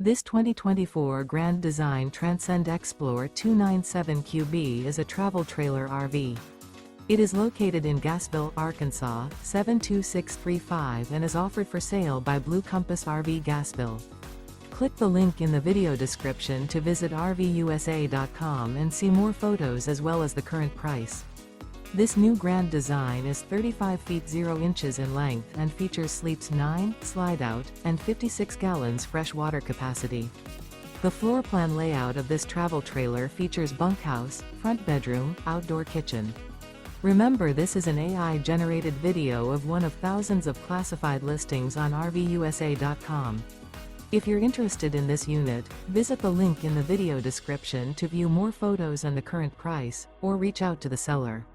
This 2024 Grand Design Transcend Xplor 297QB is a travel trailer RV. It is located in Gassville, Arkansas, 72635 and is offered for sale by Blue Compass RV Gassville. Click the link in the video description to visit RVUSA.com and see more photos as well as the current price. This new Grand Design is 35 feet 0 inches in length and features sleeps 9, Slideout, and 56 gallons fresh water capacity. The floor plan layout of this travel trailer features bunkhouse, front bedroom, outdoor kitchen. Remember, this is an AI-generated video of one of thousands of classified listings on RVUSA.com. If you're interested in this unit, visit the link in the video description to view more photos and the current price, or reach out to the seller.